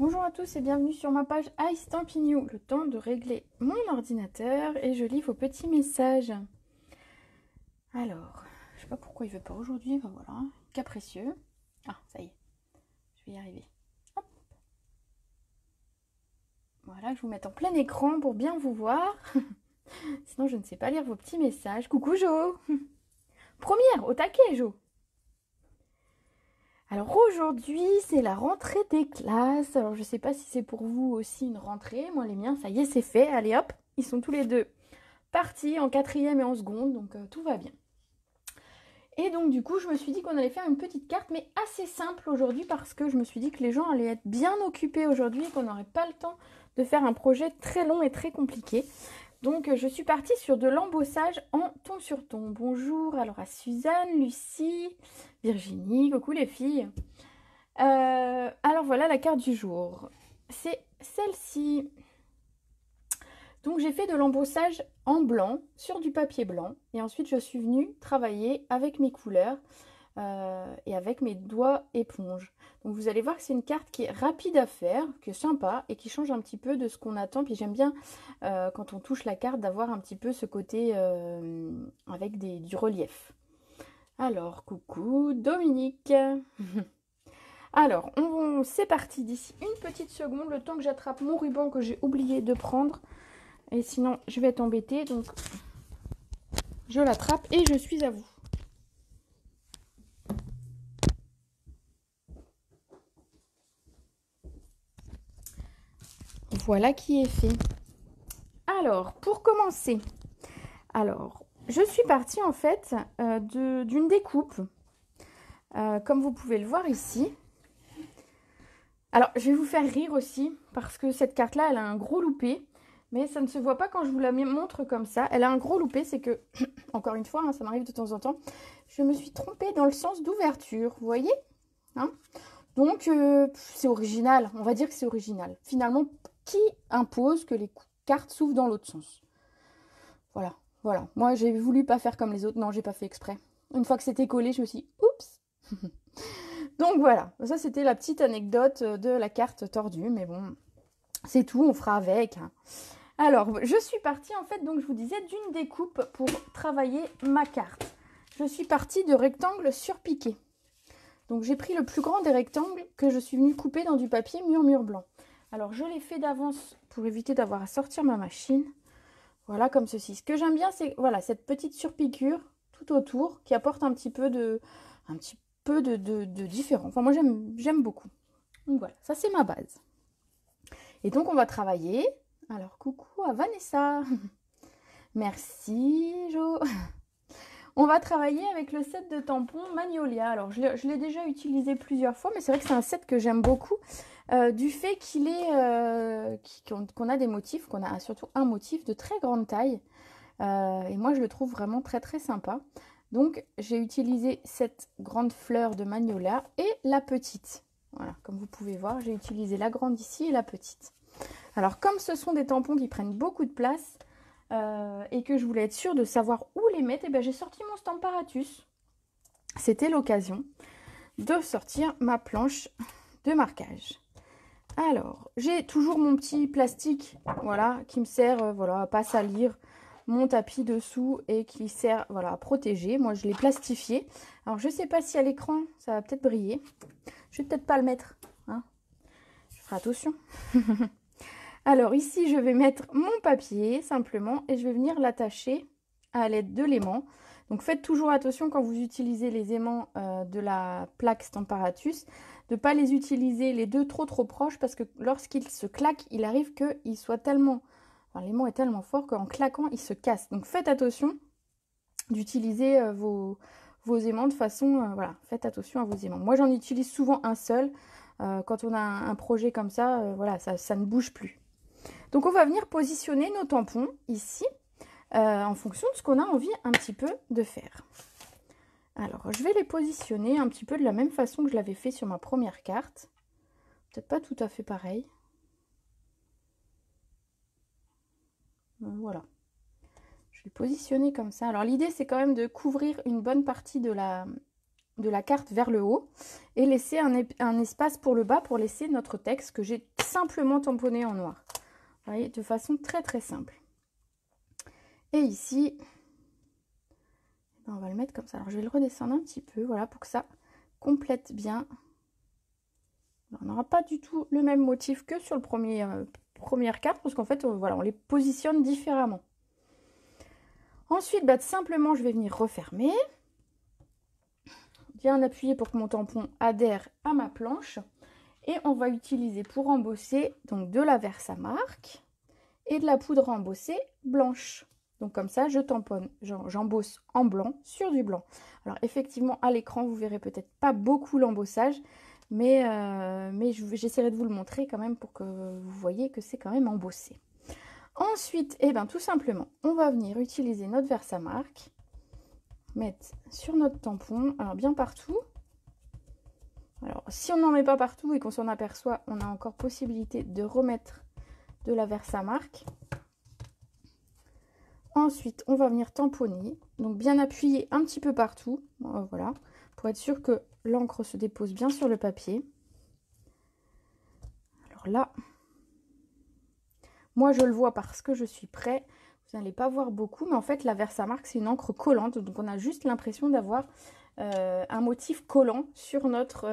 Bonjour à tous et bienvenue sur ma page iStampin' le temps de régler mon ordinateur et je lis vos petits messages. Alors, je sais pas pourquoi il veut pas aujourd'hui, ben voilà, cas précieux. Ah, ça y est, je vais y arriver. Hop. Voilà, je vous mets en plein écran pour bien vous voir. Sinon, je ne sais pas lire vos petits messages. Coucou Jo. Première, au taquet Jo. Alors aujourd'hui, c'est la rentrée des classes. Alors je sais pas si c'est pour vous aussi une rentrée. Moi, les miens, ça y est, c'est fait. Allez hop, ils sont tous les deux partis en quatrième et en seconde, donc tout va bien. Et donc du coup, je me suis dit qu'on allait faire une petite carte, mais assez simple aujourd'hui parce que je me suis dit que les gens allaient être bien occupés aujourd'hui et qu'on n'aurait pas le temps de faire un projet très long et très compliqué. Donc je suis partie sur de l'embossage en ton sur ton. Bonjour alors à Suzanne, Lucie, Virginie, coucou les filles. Alors voilà la carte du jour. C'est celle-ci. Donc j'ai fait de l'embossage en blanc sur du papier blanc et ensuite je suis venue travailler avec mes couleurs et avec mes doigts éponge. Donc vous allez voir que c'est une carte qui est rapide à faire, qui est sympa et qui change un petit peu de ce qu'on attend. Puis j'aime bien quand on touche la carte d'avoir un petit peu ce côté avec du relief. Alors coucou Dominique. Alors c'est parti d'ici une petite seconde, le temps que j'attrape mon ruban que j'ai oublié de prendre. Et sinon, je vais être embêtée. Donc, je l'attrape et je suis à vous. Voilà qui est fait. Alors, pour commencer, je suis partie en fait d'une découpe. Comme vous pouvez le voir ici. Alors, je vais vous faire rire aussi parce que cette carte-là, elle a un gros loupé. Mais ça ne se voit pas quand je vous la montre comme ça. Elle a un gros loupé, c'est que, encore une fois, hein, ça m'arrive de temps en temps, je me suis trompée dans le sens d'ouverture, vous voyez hein. Donc, c'est original, on va dire que c'est original. Finalement, qui impose que les cartes s'ouvrent dans l'autre sens? Voilà, voilà. Moi, j'ai voulu pas faire comme les autres. Non, j'ai pas fait exprès. Une fois que c'était collé, je me suis dit, oups. Donc voilà, ça c'était la petite anecdote de la carte tordue, mais bon, c'est tout, on fera avec. Alors, je suis partie en fait, donc je vous disais, d'une découpe pour travailler ma carte. Je suis partie de rectangles surpiqués. Donc j'ai pris le plus grand des rectangles que je suis venue couper dans du papier murmure blanc. Alors je l'ai fait d'avance pour éviter d'avoir à sortir ma machine. Voilà comme ceci. Ce que j'aime bien, c'est voilà cette petite surpiqûre tout autour qui apporte un petit peu de différent. Enfin moi j'aime beaucoup. Donc voilà, ça c'est ma base. Et donc on va travailler. Alors coucou à Vanessa. Merci Jo. On va travailler avec le set de tampons Magnolia. Alors, je l'ai déjà utilisé plusieurs fois, mais c'est vrai que c'est un set que j'aime beaucoup. Du fait qu'il est, qu'on a des motifs, qu'on a surtout un motif de très grande taille. Et moi, je le trouve vraiment très très sympa. Donc, j'ai utilisé cette grande fleur de Magnolia et la petite. Voilà, comme vous pouvez voir, j'ai utilisé la grande ici et la petite. Alors, comme ce sont des tampons qui prennent beaucoup de place, et que je voulais être sûre de savoir où les mettre, et bien j'ai sorti mon Stamparatus. C'était l'occasion de sortir ma planche de marquage. Alors, j'ai toujours mon petit plastique, voilà, qui me sert, voilà, à pas salir mon tapis dessous et qui sert, voilà, à protéger. Moi, je l'ai plastifié. Alors, je sais pas si à l'écran, ça va peut-être briller. Je vais peut-être pas le mettre, hein. Je ferai attention. Alors ici, je vais mettre mon papier simplement et je vais venir l'attacher à l'aide de l'aimant. Donc faites toujours attention quand vous utilisez les aimants de la plaque Stamparatus, de ne pas les utiliser les deux trop proches parce que lorsqu'ils se claquent, il arrive qu'il soit tellement... Enfin, l'aimant est tellement fort qu'en claquant, il se casse. Donc faites attention d'utiliser vos aimants de façon... voilà, faites attention à vos aimants. Moi, j'en utilise souvent un seul. Quand on a un projet comme ça, voilà, ça ne bouge plus. Donc on va venir positionner nos tampons ici en fonction de ce qu'on a envie un petit peu de faire. Alors je vais les positionner un petit peu de la même façon que je l'avais fait sur ma première carte. Peut-être pas tout à fait pareil. Voilà. Je vais positionner comme ça. Alors l'idée c'est quand même de couvrir une bonne partie de de la carte vers le haut et laisser un espace pour le bas pour laisser notre texte que j'ai simplement tamponné en noir. Vous voyez, de façon très très simple. Et ici, on va le mettre comme ça. Alors je vais le redescendre un petit peu, voilà, pour que ça complète bien. On n'aura pas du tout le même motif que sur le première carte, parce qu'en fait, voilà, on les positionne différemment. Ensuite, bah, simplement, je vais venir refermer. Bien appuyer pour que mon tampon adhère à ma planche. Et on va utiliser pour embosser donc de la Versamark et de la poudre embossée blanche. Donc comme ça, je tamponne, j'embosse en blanc sur du blanc. Alors effectivement, à l'écran, vous verrez peut-être pas beaucoup l'embossage, mais j'essaierai de vous le montrer quand même pour que vous voyez que c'est quand même embossé. Ensuite, eh ben, tout simplement, on va venir utiliser notre Versamark, mettre sur notre tampon, alors bien partout. Alors si on n'en met pas partout et qu'on s'en aperçoit, on a encore possibilité de remettre de la Versamark. Ensuite, on va venir tamponner, donc bien appuyer un petit peu partout, voilà, pour être sûr que l'encre se dépose bien sur le papier. Alors là, moi je le vois parce que je suis prêt, vous n'allez pas voir beaucoup, mais en fait la Versamark c'est une encre collante, donc on a juste l'impression d'avoir un motif collant sur notre...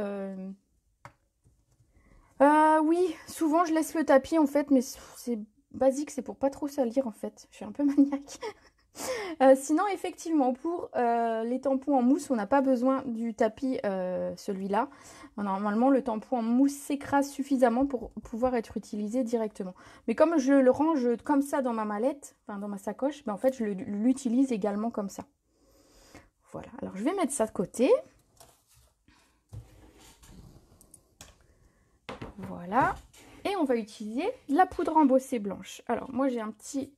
oui, souvent je laisse le tapis en fait, mais c'est basique, c'est pour pas trop salir en fait, je suis un peu maniaque. Sinon, effectivement, pour les tampons en mousse, on n'a pas besoin du tapis, celui-là. Normalement, le tampon en mousse s'écrase suffisamment pour pouvoir être utilisé directement. Mais comme je le range comme ça dans ma mallette, enfin dans ma sacoche, ben en fait, je l'utilise également comme ça. Voilà, alors je vais mettre ça de côté. Voilà, et on va utiliser la poudre embossée blanche. Alors, moi, j'ai un petit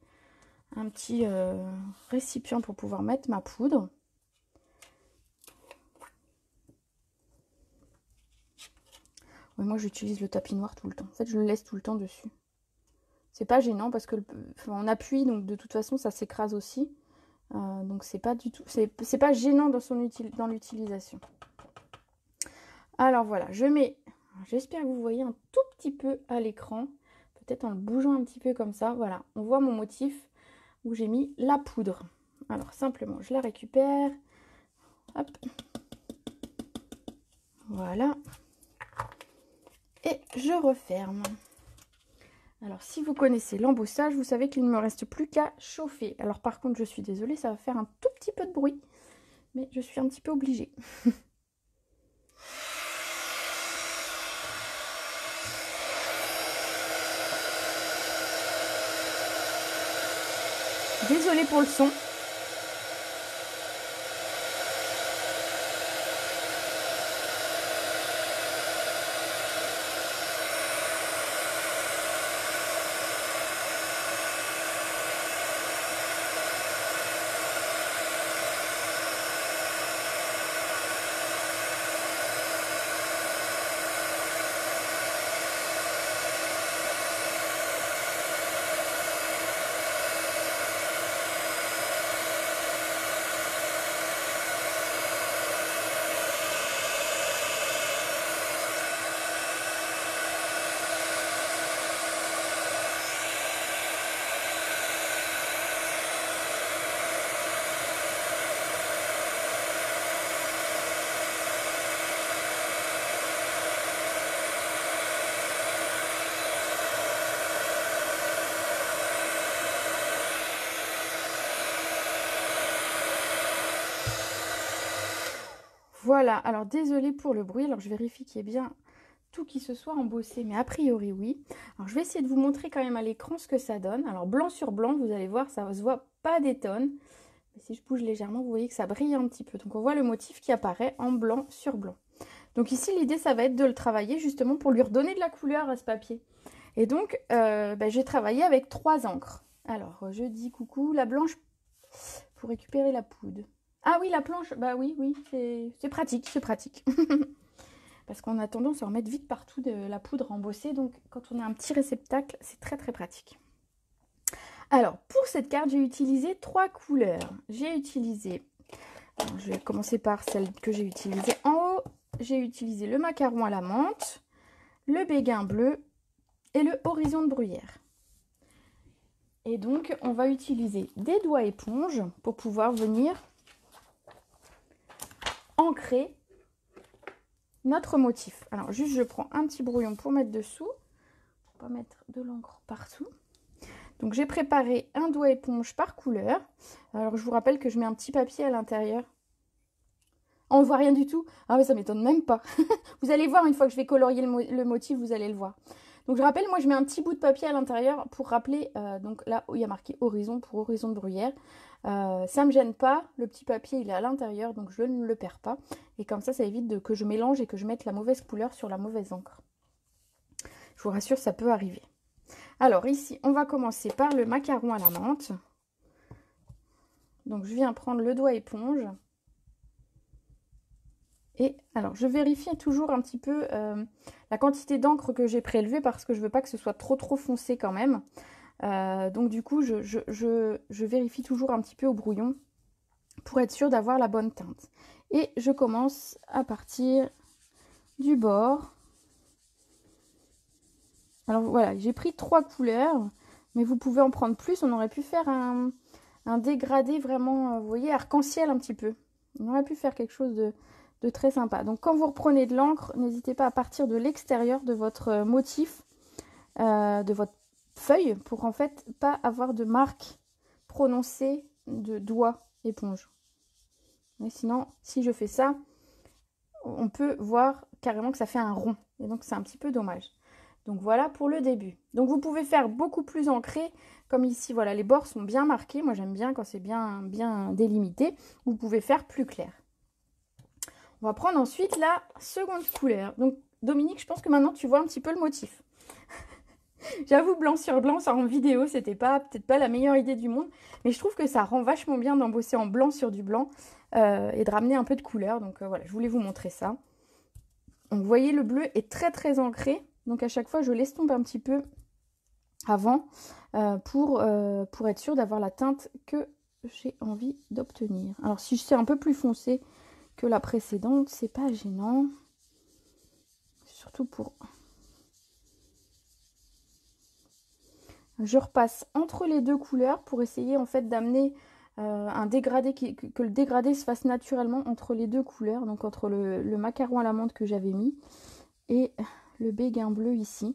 récipient pour pouvoir mettre ma poudre. Ouais, moi j'utilise le tapis noir tout le temps. En fait, je le laisse tout le temps dessus. C'est pas gênant parce que on appuie, donc de toute façon ça s'écrase aussi. Donc c'est pas du tout, c'est pas gênant dans l'utilisation. Alors voilà, je mets, j'espère que vous voyez un tout petit peu à l'écran, peut-être en le bougeant un petit peu comme ça. Voilà, on voit mon motif où j'ai mis la poudre. Alors simplement, je la récupère. Hop. Voilà. Et je referme. Alors si vous connaissez l'embossage, vous savez qu'il ne me reste plus qu'à chauffer. Alors par contre, je suis désolée, ça va faire un tout petit peu de bruit, mais je suis un petit peu obligée. Désolée pour le son. Voilà, alors désolée pour le bruit, alors je vérifie qu'il y ait bien tout qui se soit embossé, mais a priori oui. Alors je vais essayer de vous montrer quand même à l'écran ce que ça donne. Alors blanc sur blanc, vous allez voir, ça se voit pas des tonnes. Mais si je bouge légèrement, vous voyez que ça brille un petit peu. Donc on voit le motif qui apparaît en blanc sur blanc. Donc ici, l'idée, ça va être de le travailler justement pour lui redonner de la couleur à ce papier. Et donc, j'ai travaillé avec 3 encres. Alors, je dis coucou, la blanche pour récupérer la poudre. Ah oui, la planche, bah oui, c'est pratique, c'est pratique. Parce qu'on a tendance à en mettre vite partout de la poudre embossée. Donc, quand on a un petit réceptacle, c'est très très pratique. Alors, pour cette carte, j'ai utilisé 3 couleurs. J'ai utilisé Alors, je vais commencer par celle que j'ai utilisée. En haut, j'ai utilisé le macaron à la menthe, le béguin bleu et le horizon de bruyère. Et donc, on va utiliser des doigts éponges pour pouvoir venir ancrer notre motif. Alors, juste, je prends un petit brouillon pour mettre dessous, pour pas mettre de l'encre partout. Donc, j'ai préparé un doigt éponge par couleur. Alors, je vous rappelle que je mets un petit papier à l'intérieur. On ne voit rien du tout. Ah, mais ça m'étonne même pas. Vous allez voir, une fois que je vais colorier le motif, vous allez le voir. Donc, je rappelle, moi, je mets un petit bout de papier à l'intérieur pour rappeler, donc là où il y a marqué horizon pour horizon de bruyère. Ça ne me gêne pas. Le petit papier, il est à l'intérieur, donc je ne le perds pas. Et comme ça évite que je mélange et que je mette la mauvaise couleur sur la mauvaise encre. Je vous rassure, ça peut arriver. Alors, ici, on va commencer par le macaron à la menthe. Donc, je viens prendre le doigt éponge. Et alors, je vérifie toujours un petit peu la quantité d'encre que j'ai prélevée parce que je ne veux pas que ce soit trop foncé quand même. Donc, du coup, je vérifie toujours un petit peu au brouillon pour être sûre d'avoir la bonne teinte. Et je commence à partir du bord. Alors, voilà, j'ai pris 3 couleurs, mais vous pouvez en prendre plus. On aurait pu faire un dégradé vraiment, vous voyez, arc-en-ciel un petit peu. On aurait pu faire quelque chose de très sympa. Donc quand vous reprenez de l'encre, n'hésitez pas à partir de l'extérieur de votre motif, de votre feuille, pour en fait pas avoir de marque prononcée de doigt éponge. Et sinon, si je fais ça, on peut voir carrément que ça fait un rond. Et donc c'est un petit peu dommage. Donc voilà pour le début. Donc vous pouvez faire beaucoup plus ancré, comme ici, voilà, les bords sont bien marqués. Moi j'aime bien quand c'est bien délimité. Vous pouvez faire plus clair. On va prendre ensuite la seconde couleur. Donc, Dominique, je pense que maintenant, tu vois un petit peu le motif. J'avoue, blanc sur blanc, ça en vidéo, c'était peut-être pas la meilleure idée du monde. Mais je trouve que ça rend vachement bien d'embosser en blanc sur du blanc et de ramener un peu de couleur. Donc, voilà, je voulais vous montrer ça. Donc, vous voyez, le bleu est très ancré. Donc, à chaque fois, je l'estompe un petit peu avant pour être sûre d'avoir la teinte que j'ai envie d'obtenir. Alors, si c'est un peu plus foncé que la précédente, c'est pas gênant, surtout pour... Je repasse entre les deux couleurs pour essayer en fait d'amener un dégradé, que le dégradé se fasse naturellement entre les deux couleurs, donc entre le macaron à la menthe que j'avais mis et le béguin bleu ici.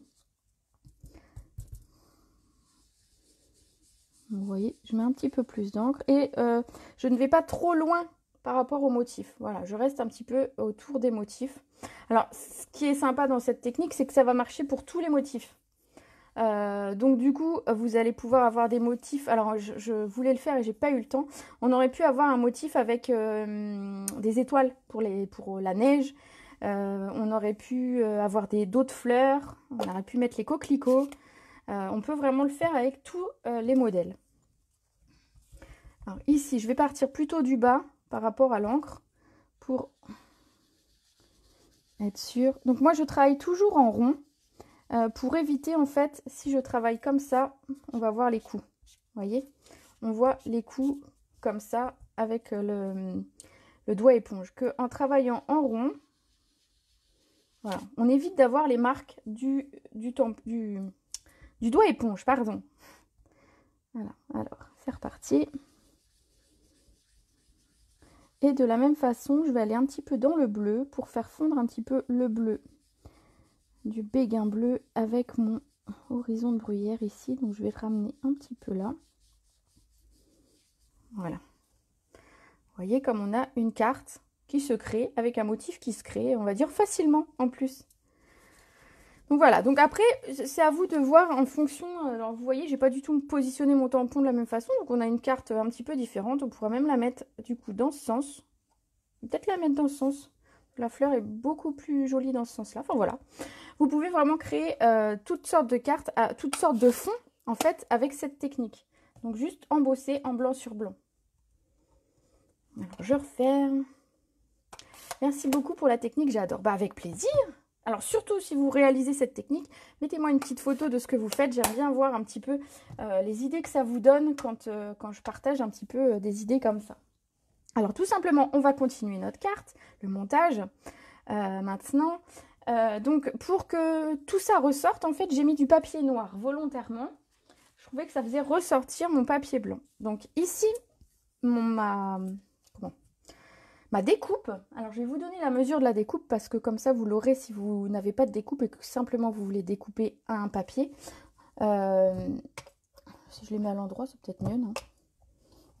Vous voyez, je mets un petit peu plus d'encre et je ne vais pas trop loin par rapport au motif. Voilà, je reste un petit peu autour des motifs. Alors, ce qui est sympa dans cette technique, c'est que ça va marcher pour tous les motifs. Donc du coup, vous allez pouvoir avoir des motifs. Alors, je voulais le faire et j'ai pas eu le temps. On aurait pu avoir un motif avec des étoiles pour la neige. On aurait pu avoir d'autres fleurs. On aurait pu mettre les coquelicots. On peut vraiment le faire avec tous les modèles. Alors ici, je vais partir plutôt du bas par rapport à l'encre pour être sûre. Donc moi, je travaille toujours en rond pour éviter, en fait, si je travaille comme ça, on va voir les coups. Vous voyez, on voit les coups comme ça avec le doigt éponge. Que en travaillant en rond, voilà, on évite d'avoir les marques du doigt éponge, pardon. Voilà, alors c'est reparti. Et de la même façon, je vais aller un petit peu dans le bleu pour faire fondre un petit peu le bleu du béguin bleu avec mon horizon de bruyère ici. Donc je vais le ramener un petit peu là. Voilà. Vous voyez comme on a une carte qui se crée avec un motif qui se crée, on va dire facilement en plus. Donc voilà, donc après, c'est à vous de voir en fonction, alors vous voyez, j'ai pas du tout positionné mon tampon de la même façon, donc on a une carte un petit peu différente, on pourra même la mettre du coup dans ce sens, peut-être la mettre dans ce sens, la fleur est beaucoup plus jolie dans ce sens-là, enfin voilà. Vous pouvez vraiment créer toutes sortes de cartes, toutes sortes de fonds, en fait, avec cette technique. Donc juste embosser en blanc sur blanc. Alors je referme. Merci beaucoup pour la technique, j'adore. Bah avec plaisir. Alors surtout si vous réalisez cette technique, mettez-moi une petite photo de ce que vous faites. J'aime bien voir un petit peu les idées que ça vous donne quand je partage un petit peu des idées comme ça. Alors tout simplement, on va continuer notre carte, le montage maintenant. Donc pour que tout ça ressorte, en fait, j'ai mis du papier noir volontairement. Je trouvais que ça faisait ressortir mon papier blanc. Donc ici, ma découpe. Alors je vais vous donner la mesure de la découpe parce que comme ça vous l'aurez si vous n'avez pas de découpe et que simplement vous voulez découper un papier. Si je les mets à l'endroit, c'est peut-être mieux, non?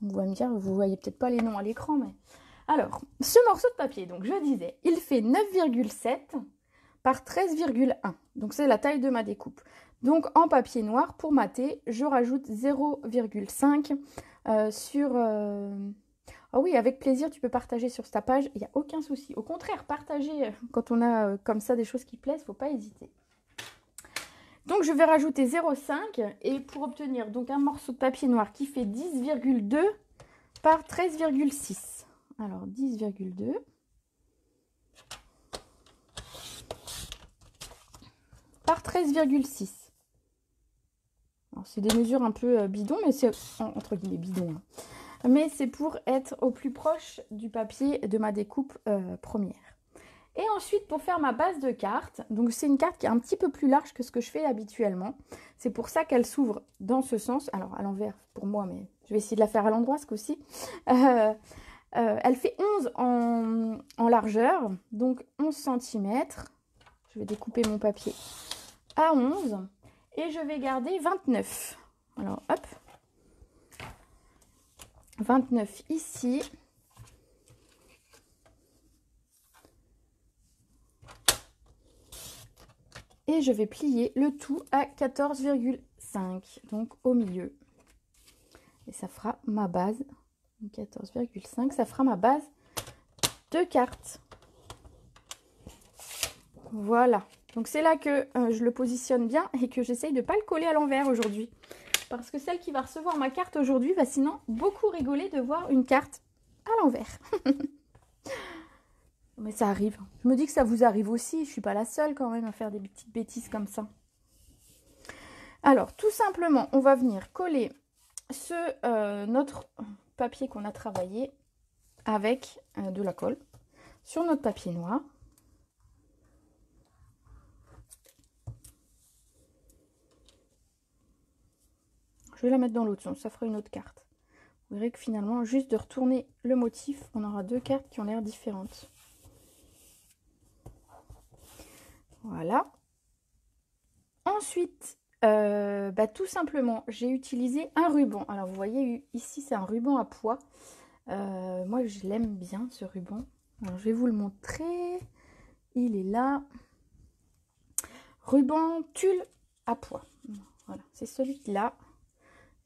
On va me dire, vous voyez peut-être pas les noms à l'écran, mais... Alors, ce morceau de papier, donc je disais, il fait 9,7 par 13,1. Donc c'est la taille de ma découpe. Donc en papier noir, pour mater, je rajoute 0,5 sur... Ah oui, avec plaisir, tu peux partager sur ta page, il n'y a aucun souci. Au contraire, partager quand on a comme ça des choses qui plaisent, il ne faut pas hésiter. Donc je vais rajouter 0,5 et pour obtenir donc un morceau de papier noir qui fait 10,2 par 13,6. Alors 10,2 par 13,6. Alors c'est des mesures un peu bidons, mais c'est entre guillemets bidons. Hein. Mais c'est pour être au plus proche du papier de ma découpe première. Et ensuite, pour faire ma base de carte, donc c'est une carte qui est un petit peu plus large que ce que je fais habituellement. C'est pour ça qu'elle s'ouvre dans ce sens. Alors, à l'envers pour moi, mais je vais essayer de la faire à l'endroit ce coup-ci. Elle fait 11 en largeur, donc 11 cm. Je vais découper mon papier à 11 et je vais garder 29. Alors, hop. 29 ici. Et je vais plier le tout à 14,5, donc au milieu. Et ça fera ma base. 14,5, ça fera ma base de carte. Voilà. Donc c'est là que je le positionne bien et que j'essaye de ne pas le coller à l'envers aujourd'hui. Parce que celle qui va recevoir ma carte aujourd'hui va sinon beaucoup rigoler de voir une carte à l'envers. Mais ça arrive. Je me dis que ça vous arrive aussi. Je ne suis pas la seule quand même à faire des petites bêtises comme ça. Alors, tout simplement, on va venir coller notre papier qu'on a travaillé avec de la colle sur notre papier noir. Je vais la mettre dans l'autre sens, ça fera une autre carte. Vous verrez que finalement, juste de retourner le motif, on aura deux cartes qui ont l'air différentes. Voilà. Ensuite, tout simplement, j'ai utilisé un ruban. Alors, vous voyez, ici, c'est un ruban à pois. Moi, je l'aime bien, ce ruban. Alors, je vais vous le montrer. Il est là. Ruban tulle à pois. Voilà, c'est celui-là.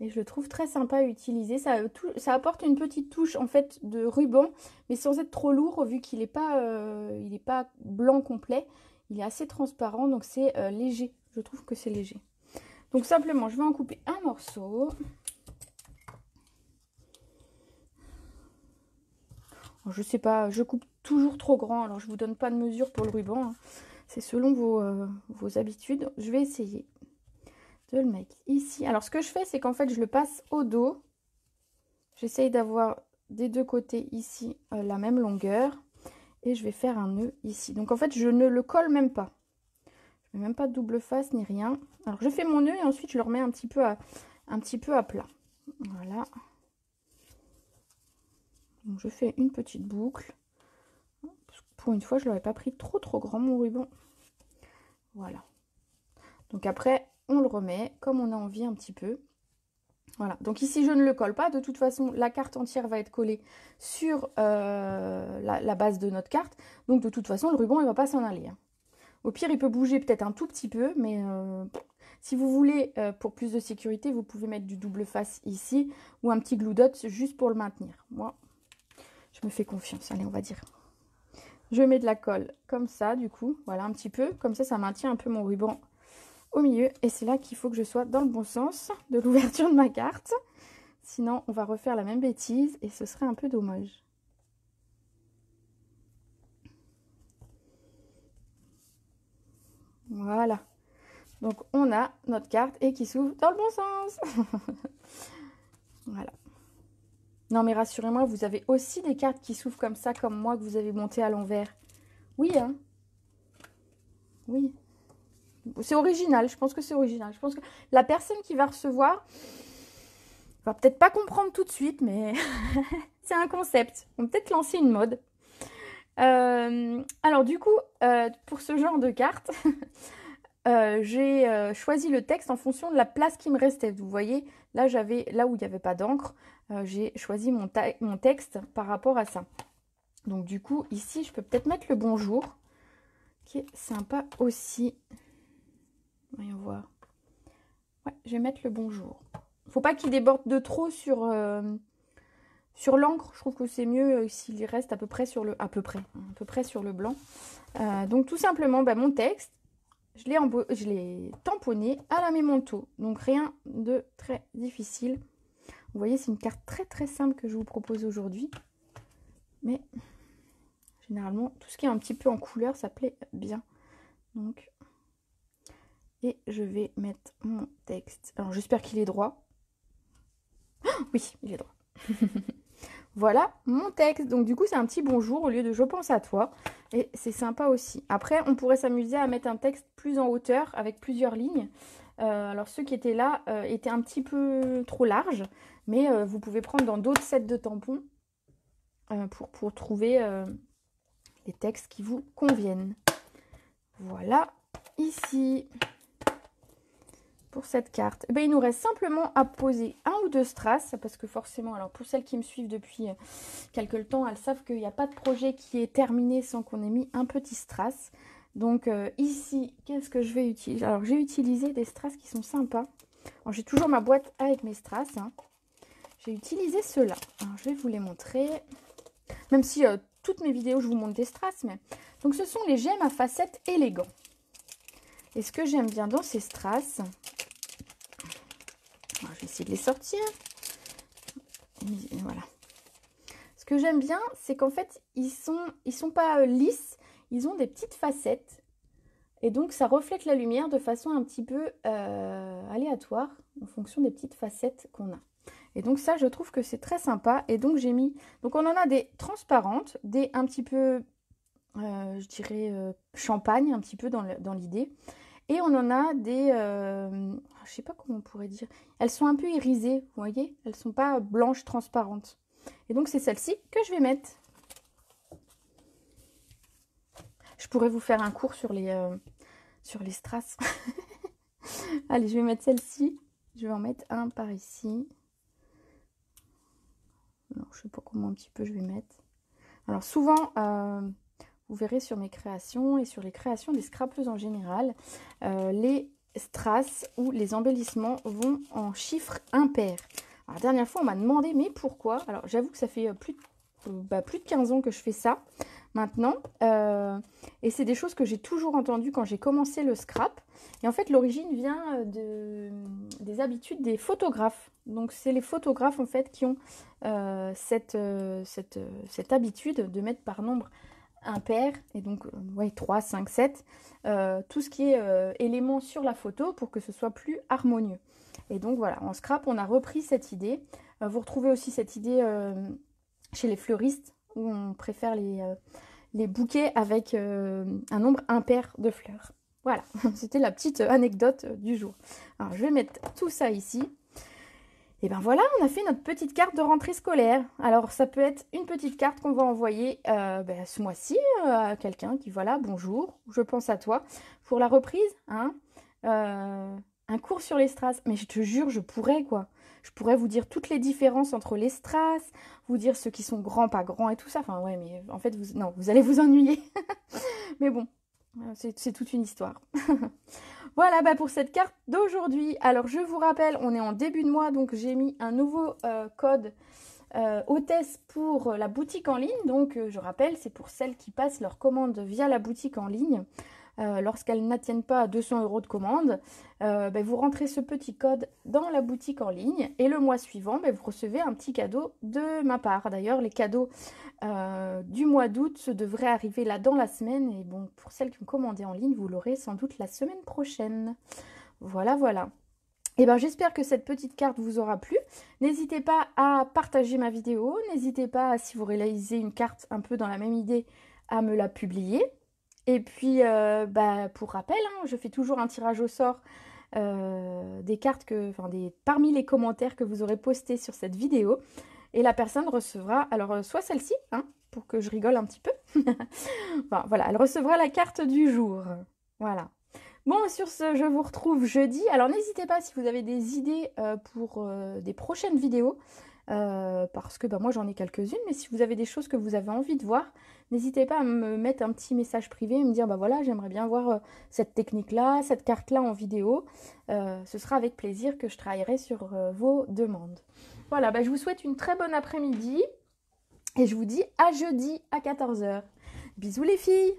Et je le trouve très sympa à utiliser. Ça apporte une petite touche, en fait, de ruban, mais sans être trop lourd, vu qu'il n'est pas blanc complet. Il est assez transparent, donc c'est léger. Je trouve que c'est léger. Donc simplement, je vais en couper un morceau. Je sais pas, je coupe toujours trop grand, alors je vous donne pas de mesure pour le ruban. Hein. C'est selon vos habitudes. Je vais essayer de le mettre ici. Alors ce que je fais, c'est qu'en fait, je le passe au dos. J'essaye d'avoir des deux côtés ici la même longueur. Et je vais faire un nœud ici. Donc en fait, je ne le colle même pas. Je ne mets même pas de double face ni rien. Alors je fais mon nœud et ensuite je le remets un petit peu à plat. Voilà. Donc je fais une petite boucle. Pour une fois, je ne l'avais pas pris trop grand mon ruban. Voilà. Donc après, on le remet comme on a envie un petit peu. Voilà. Donc ici, je ne le colle pas. De toute façon, la carte entière va être collée sur la base de notre carte. Donc de toute façon, le ruban, il ne va pas s'en aller. Hein. Au pire, il peut bouger peut-être un tout petit peu, mais si vous voulez, pour plus de sécurité, vous pouvez mettre du double face ici ou un petit glue dot juste pour le maintenir. Moi, je me fais confiance. Allez, on va dire. Je mets de la colle comme ça, du coup. Voilà, un petit peu. Comme ça, ça maintient un peu mon ruban au milieu. Et c'est là qu'il faut que je sois dans le bon sens de l'ouverture de ma carte. Sinon, on va refaire la même bêtise et ce serait un peu dommage. Voilà. Donc, on a notre carte et qui s'ouvre dans le bon sens. Voilà. Non, mais rassurez-moi, vous avez aussi des cartes qui s'ouvrent comme ça, comme moi, que vous avez monté à l'envers. Oui, hein? Oui. C'est original, je pense que c'est original. Je pense que la personne qui va recevoir va peut-être pas comprendre tout de suite, mais c'est un concept. On peut peut-être lancer une mode. Alors du coup, pour ce genre de carte, j'ai choisi le texte en fonction de la place qui me restait. Vous voyez, là où il n'y avait pas d'encre, j'ai choisi mon texte par rapport à ça. Donc du coup, ici, je peux peut-être mettre le bonjour, qui est sympa aussi. Voyons voir. Ouais, je vais mettre le bonjour. Faut pas qu'il déborde de trop sur l'encre. Je trouve que c'est mieux s'il reste à peu près sur le blanc. Donc tout simplement, mon texte, je l'ai tamponné à la Memento. Donc rien de très difficile. Vous voyez, c'est une carte très très simple que je vous propose aujourd'hui. Mais généralement, tout ce qui est un petit peu en couleur, ça plaît bien. Donc, et je vais mettre mon texte. Alors j'espère qu'il est droit. Oh, oui, il est droit. Voilà mon texte. Donc du coup, c'est un petit bonjour au lieu de je pense à toi. Et c'est sympa aussi. Après, on pourrait s'amuser à mettre un texte plus en hauteur avec plusieurs lignes. Alors ceux qui étaient là étaient un petit peu trop larges. Mais vous pouvez prendre dans d'autres sets de tampons pour trouver les textes qui vous conviennent. Voilà, ici, pour cette carte, il nous reste simplement à poser un ou deux strass, parce que forcément, alors pour celles qui me suivent depuis quelques temps, elles savent qu'il n'y a pas de projet qui est terminé sans qu'on ait mis un petit strass. Donc ici, qu'est-ce que je vais utiliser? Alors j'ai utilisé des strass qui sont sympas. J'ai toujours ma boîte avec mes strass. Hein. J'ai utilisé ceux-là. Alors je vais vous les montrer. Même si toutes mes vidéos, je vous montre des strass. Mais... Donc ce sont les gemmes à facettes élégants. Et ce que j'aime bien dans ces strass, alors, je vais essayer de les sortir. Voilà. Ce que j'aime bien, c'est qu'en fait, ils sont pas lisses. Ils ont des petites facettes. Et donc, ça reflète la lumière de façon un petit peu aléatoire en fonction des petites facettes qu'on a. Et donc, ça, je trouve que c'est très sympa. Et donc, j'ai mis... Donc, on en a des transparentes, des un petit peu, je dirais, champagne, un petit peu dans l'idée. Et on en a des... je sais pas comment on pourrait dire. Elles sont un peu irisées, vous voyez? Elles sont pas blanches, transparentes. Et donc, c'est celle-ci que je vais mettre. Je pourrais vous faire un cours sur les strass. Allez, je vais mettre celle-ci. Je vais en mettre un par ici. Alors, je sais pas comment un petit peu je vais mettre. Alors, souvent... vous verrez sur mes créations et sur les créations des scrapeuses en général, les strass ou les embellissements vont en chiffres impairs. Alors, la dernière fois, on m'a demandé, mais pourquoi? Alors, j'avoue que ça fait plus de 15 ans que je fais ça maintenant. Et c'est des choses que j'ai toujours entendues quand j'ai commencé le scrap. Et en fait, l'origine vient des habitudes des photographes. Donc, c'est les photographes, en fait, qui ont cette habitude de mettre par nombre impair, et donc 3, 5, 7, tout ce qui est éléments sur la photo pour que ce soit plus harmonieux. Et donc voilà, en scrap, on a repris cette idée. Vous retrouvez aussi cette idée chez les fleuristes, où on préfère les bouquets avec un nombre impair de fleurs. Voilà, c'était la petite anecdote du jour. Alors, je vais mettre tout ça ici. Et ben voilà, on a fait notre petite carte de rentrée scolaire. Alors, ça peut être une petite carte qu'on va envoyer ce mois-ci à quelqu'un qui, voilà, bonjour, je pense à toi. Pour la reprise, hein, un cours sur les strass. Mais je te jure, je pourrais, quoi. Je pourrais vous dire toutes les différences entre les strass, vous dire ceux qui sont grands, pas grands et tout ça. Enfin, ouais, mais en fait, vous allez vous ennuyer. Mais bon, c'est toute une histoire. Voilà pour cette carte d'aujourd'hui. Alors, je vous rappelle, on est en début de mois, donc j'ai mis un nouveau code hôtesse pour la boutique en ligne. Donc, je rappelle, c'est pour celles qui passent leur commande via la boutique en ligne. Lorsqu'elles n'atteignent pas 200 € de commande, vous rentrez ce petit code dans la boutique en ligne et le mois suivant, vous recevez un petit cadeau de ma part. D'ailleurs, les cadeaux du mois d'août devraient arriver là dans la semaine. Et bon, pour celles qui ont commandé en ligne, vous l'aurez sans doute la semaine prochaine. Voilà, voilà. Et ben, j'espère que cette petite carte vous aura plu. N'hésitez pas à partager ma vidéo. N'hésitez pas, si vous réalisez une carte un peu dans la même idée, à me la publier. Et puis, pour rappel, hein, je fais toujours un tirage au sort des cartes parmi les commentaires que vous aurez postés sur cette vidéo. Et la personne recevra, alors soit celle-ci, hein, pour que je rigole un petit peu. Enfin, voilà, elle recevra la carte du jour. Voilà. Bon, sur ce, je vous retrouve jeudi. Alors, n'hésitez pas si vous avez des idées pour des prochaines vidéos, parce que moi, j'en ai quelques-unes, mais si vous avez des choses que vous avez envie de voir, n'hésitez pas à me mettre un petit message privé et me dire, voilà, j'aimerais bien voir cette technique-là, cette carte-là en vidéo. Ce sera avec plaisir que je travaillerai sur vos demandes. Voilà, je vous souhaite une très bonne après-midi et je vous dis à jeudi à 14 h. Bisous les filles!